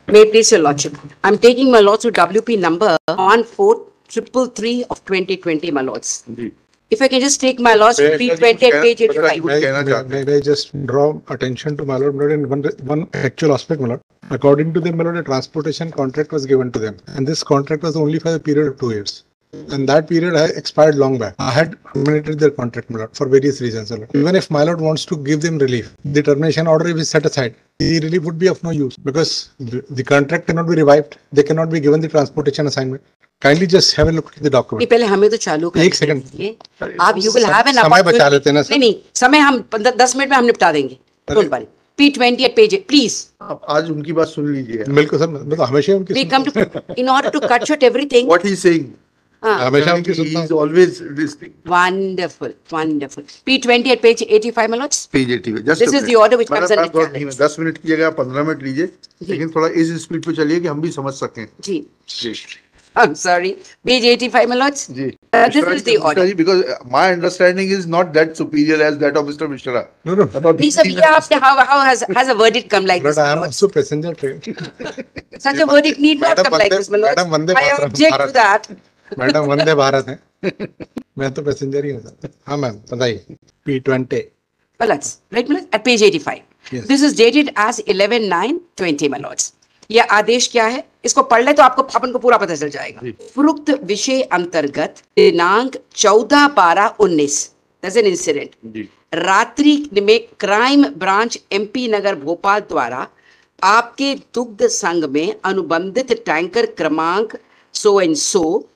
May it please your lordship. I'm taking my lords to WP number 14333 of 2020, my lords. Ji. If I can just take my lords to P20 at page 85. May I just draw attention to my lord in one actual aspect, my lord. According to them, my lord, a transportation contract was given to them, and this contract was only for the period of 2 years. And that period had expired long back. I had terminated their contract, my lord, for various reasons, my lord. Even if my lord wants to give them relief, the termination order is set aside. The relief would be of no use because the contract cannot be revived. They cannot be given the transportation assignment. Kindly just have a look at the document. पहले हमें तो चालू कर एक second आप you will have an समय बचा लेते हैं ना सर. नहीं समय हम 10 मिनट में हम निपटा देंगे. Don't worry. P20 at page 8, please. आप आज उनकी बात सुन लीजिए. बिल्कुल सर, मैं तो हमेशा उनकी We come to in order to cut short everything. What he is saying. हमेशा उनकी सुनता He is always listening. Wonderful, wonderful. P20 at page 85, my lords. Page 80. Just This is the order which comes under challenge. 10 minute की जगह 15 minute लीजिए, लेकिन थोड़ा इस speed पे चलिए कि हम भी समझ सकें. जी. जी. I'm sorry. Page 85, my lords. जी. This is the order. Because my understanding is not that superior as that of Mr. Mishra. No. Please, how has a verdict come like this? But I am also passenger train. Such a verdict need not come like this, my lords. Madam, Vande I object to that. Madam Vande Bharat है. मैं तो passenger ही हूँ sir. हाँ ma'am बताइए. P20. My lords, right, my lords? At page 85. Yes. This is dated as 11/9/20, my lords. यह आदेश क्या है? इसको पढ़ ले तो आपको अपन को पूरा पता चल जाएगा. उपरोक्त विषय अंतर्गत दिनांक 14/12/19 That's an incident. रात्रि में crime branch MP Nagar Bhopal द्वारा आपके दुग्ध संघ में अनुबंधित टैंकर क्रमांक सो एंड सो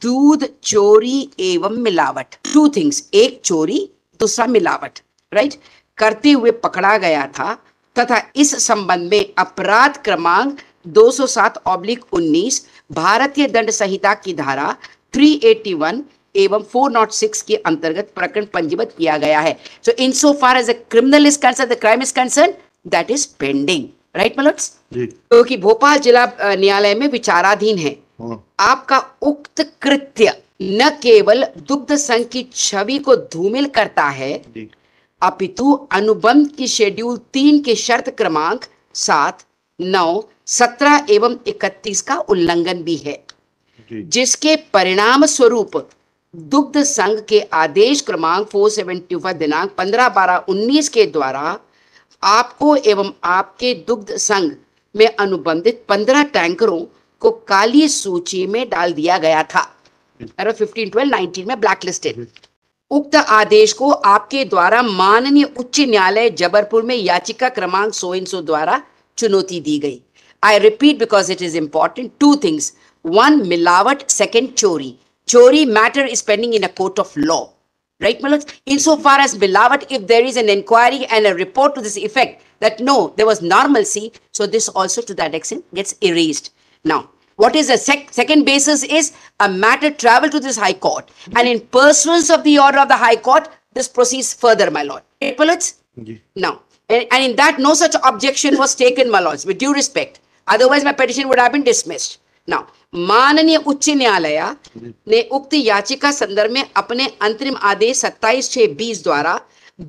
दूध चोरी एवं मिलावट, 2 things, एक चोरी दूसरा मिलावट, राइट, करते हुए पकड़ा गया था तथा इस संबंध में अपराध क्रमांक 207/19 भारतीय दंड संहिता की धारा 381 एवं 406 के अंतर्गत प्रकरण पंजीबद्ध किया गया है. So in so far as a criminal is concern, the crime is concern, that is pending, right my lords? क्योंकि भोपाल जिला न्यायालय में विचाराधीन है. आपका उक्त कृत्य न केवल दुग्ध संघ की छवि को धूमिल करता है अपितु अनुबंध की शेड्यूल 3 के शर्त क्रमांक 7, 9, 17 एवं 31 का उल्लंघन भी है, जिसके परिणाम स्वरूप दुग्ध संघ के आदेश क्रमांक 475 दिनांक 15/12/19 के द्वारा आपको एवं आपके दुग्ध संघ में अनुबंधित 15 टैंकरों को काली सूची में डाल दिया गया था. 15/12/19 में ब्लैक लिस्टेड. उक्त आदेश को आपके द्वारा माननीय उच्च न्यायालय जबलपुर में याचिका क्रमांक सो इन सो द्वारा चुनौती दी गई. I repeat because it is important. 2 things. 1 मिलावट, 2 चोरी. Chori matter is pending in a court of law, right, my lords? Insofar as Milavat, if there is an inquiry and a report to this effect that no, there was normalcy, so this also to that extent gets erased. Now, what is the second basis is a matter travel to this High Court, and in pursuance of the order of the High Court, this proceeds further, my lord. Right, my lords? Now, and in that no such objection was taken, my lords, with due respect. Otherwise, my petition would have been dismissed. Now, माननीय उच्च न्यायालय ने उक्त याचिका संदर्भ में अपने अंतरिम आदेश 27/6/20 द्वारा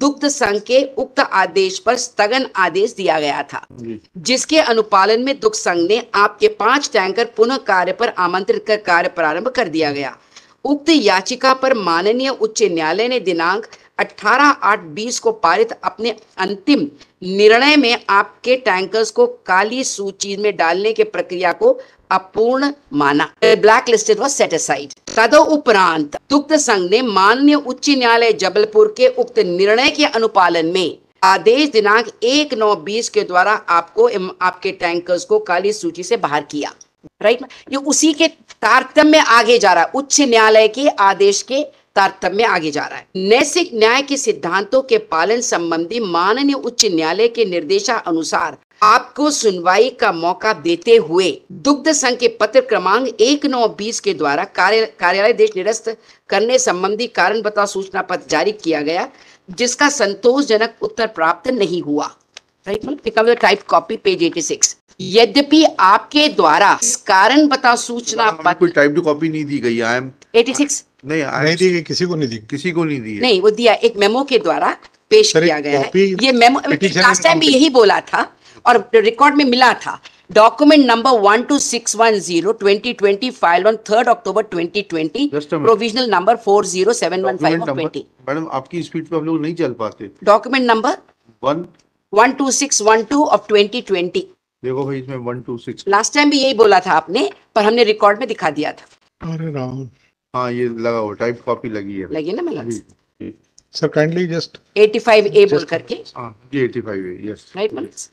दुग्ध संघ के उक्त आदेश पर स्थगन आदेश दिया गया था, जिसके अनुपालन में दुग्ध संघ ने आपके 5 टैंकर पुनः कार्य पर आमंत्रित कर कार्य प्रारंभ कर दिया गया. उक्त याचिका पर माननीय उच्च न्यायालय ने दिनांक 18/8/20 को पारित अपने अंतिम निर्णय में आपके टैंकर्स को काली सूची में डालने के प्रक्रिया को अपूर्ण माना. Black listed was set aside. तदुपरांत दुग्ध संघ ने माननीय उच्च न्यायालय जबलपुर के उक्त निर्णय के अनुपालन में आदेश दिनांक 1/9/20 के द्वारा आपको आपके टैंकर्स को काली सूची से बाहर किया. राइट, ये उसी के तारतम्य में आगे जा रहा है. उच्च न्यायालय के आदेश के तारतम्य में आगे जा रहा है. नैतिक न्याय के सिद्धांतों के पालन संबंधी माननीय उच्च न्यायालय के निर्देशानुसार आपको सुनवाई का मौका देते हुए दुग्ध संघ के पत्र क्रमांक 1/9/20 के द्वारा कार्यालय देश निरस्त करने संबंधी कारण बताओ सूचना पत्र जारी किया गया, जिसका संतोषजनक उत्तर प्राप्त नहीं हुआ. Right, pick up the type copy, page 86. यद्यपि आपके द्वारा इस कारण बताओ सूचना पत्र टाइप कॉपी नहीं दी गई. आई एम 86 नहीं दी, किसी को नहीं दी, किसी को नहीं दी. नहीं, वो दिया एक मेमो के द्वारा पेश किया गया है. ये मेमो लास्ट टाइम भी यही बोला था और रिकॉर्ड में मिला था. Document number 12610 2020 filed on 3rd October 2020. Just a minute. Provisional number 40715 of 20. Madam आपकी स्पीड पे हम लोग नहीं चल पाते। Document number one 12612 of 2020. देखो भाई इसमें 126। लास्ट टाइम भी यही बोला था आपने, पर हमने रिकॉर्ड में दिखा दिया था। अरे राम। हाँ ये लगा हुआ टाइप कॉपी लगी है। लगी ना मेलॉर्ड्स? Sir, kindly just 85A बोल करके, हाँ ये 85 है, yes. Right milords?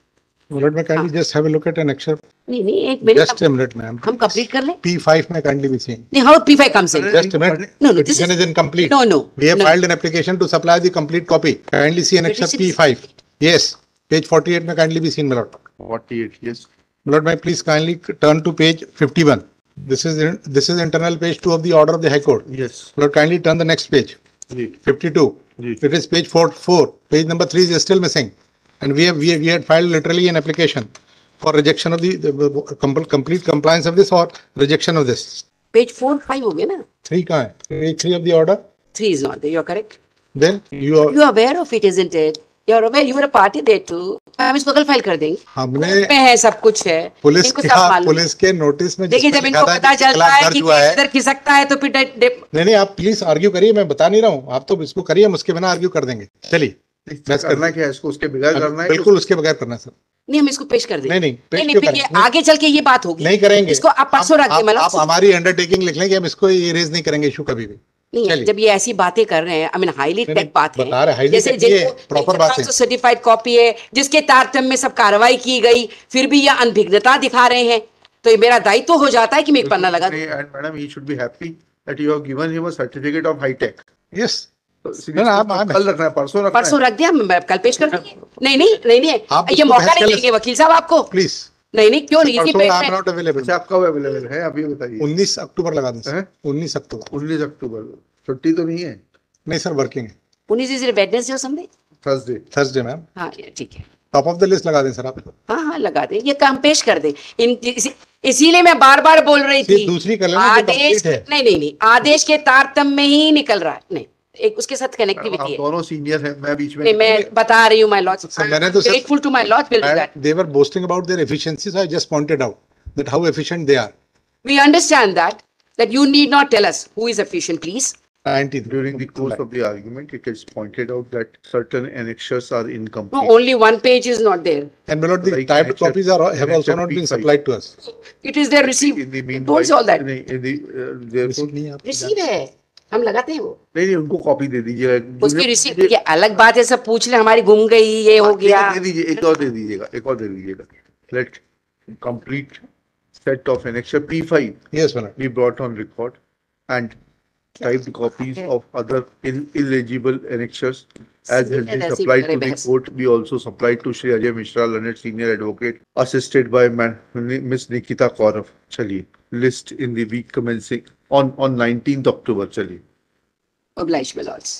Milord, may kindly just have a look at an extra. नहीं एक minute, Just a minute, ma'am. हम कंप्लीट कर लें। P5 may kindly be seen. नहीं, how P5 comes in? Just a minute. No, this Petition is incomplete. No. We have No. filed an application to supply the complete copy. Kindly see annexure 26. P5. Yes, page 48 may kindly be seen, my lord. 48, yes। My lord, may I please kindly turn to page 51. This is internal page 2 of the order of the High Court. Yes। My lord, kindly turn the next page. Ji 52. Ji. It is page 4. Page number 3 is still missing, and we had filed literally an application for rejection of the complete compliance of this or rejection of this. Page 4, 5 हो गया ना? 3 कहाँ है? Page 3 of the order. 3 is not there. You're correct. Then you are. You are aware of it, isn't it? You're aware. You were a party there too. हम इसको कल file कर देंगे। हमने में है, सब कुछ है। पुलिस इनको के सब मालूम है। पुलिस के नोटिस में देखिए, जब इनको पता चलता है कि इधर खिसकता है तो फिर नहीं आप प्लीज आर्ग्यू करिए, मैं बता नहीं रहा हूँ, आप तो इसको करिए, हम उसके बिना आर्ग्यू कर देंगे। चलिए बस करना क्या है इसको, उसके बगैर करना है? बिल्कुल उसके बगैर करना है सर। नहीं, हम इसको पेश कर देंगे। नहीं, पेश नहीं, क्यों फिर करें? ये आगे चल के ये बात होगी। नहीं करेंगे इसको आप परसों रख दिए। आप हमारी अंडरटेकिंग लिख लें कि हम इसको इरेज नहीं करेंगे इशू कभी भी। नहीं, जब ये ऐसी बातें कर रहे हैं, आई मीन हाईली टेक बात है, बता रहे highly जैसे tech ये प्रॉपर बात है। सर्टिफाइड कॉपी है जिसके तारतम्य में सब कार्रवाई की गई, फिर भी ये अनभिज्ञता दिखा रहे हैं, तो ये मेरा दायित्व हो जाता है कि मैं एक पन्ना लगा दूं। And madam, he should be happy that you have given him a certificate of high tech. Yes कल रखना है, परसों रखना है? परसों रख दिया, मैं कल पेश कर देंगे। नहीं, आप ये इसको मौका बहस नहीं कर देंगे वकील साहब आपको। प्लीज। नहीं, क्यों नहीं? इसी पे आई एम नॉट अवेलेबल। अच्छा आप कब अवेलेबल है अभी बताइए? 19 अक्टूबर लगा दें सर। हैं? 19 अक्टूबर। 19 अक्टूबर छुट्टी तो नहीं है? नहीं सर, वर्किंग है। 19 इज वेडनेसडे और संडे। Thursday ma'am. हाँ ठीक है। टॉप ऑफ द लिस्ट लगा दें सर आप। हाँ लगा दे, ये काम पेश कर दे। इसीलिए मैं बार बार बोल रही थी, दूसरी कलम आदेश नहीं, आदेश के तारतम्य में ही निकल रहा है। नहीं, एक उसके साथ कनेक्टिविटी है। दोनों सीनियर हैं, मैं बीच में नहीं, मैं बता रही हूँ माय लॉर्ड, मैंने तो grateful to my lord, will do that. They were boasting about their efficiency, so I just pointed out that how efficient they are. We understand that you need not tell us who is efficient, please. 19. during the course of the argument it is pointed out that certain annexures are No, incomplete. only one page is not there. And my lord, the Like typed annexure- copies have also not been annexure supplied to us. It is there, receive. In the It meanwhile, holds all that. therefore, नहीं आप Receive है, हम लगाते हैं वो। नहीं उनको copy दे दीजिएगा। उसकी रिसीव ये अलग बात है, सब पूछ ले हमारी गुम गई, ये हो गया। दे दीजिए, एक और दे दीजिएगा। Let complete set of annexure P5 Yes, my lord. be brought on record and typed copies of other illegible annexures as has been supplied to the court be also supplied to Shri Ajay Mishra, learned senior advocate, assisted by Miss Nikita Kaurav. चलिए, list in the week commencing on 19th October. चलिए। Obliged, my lords.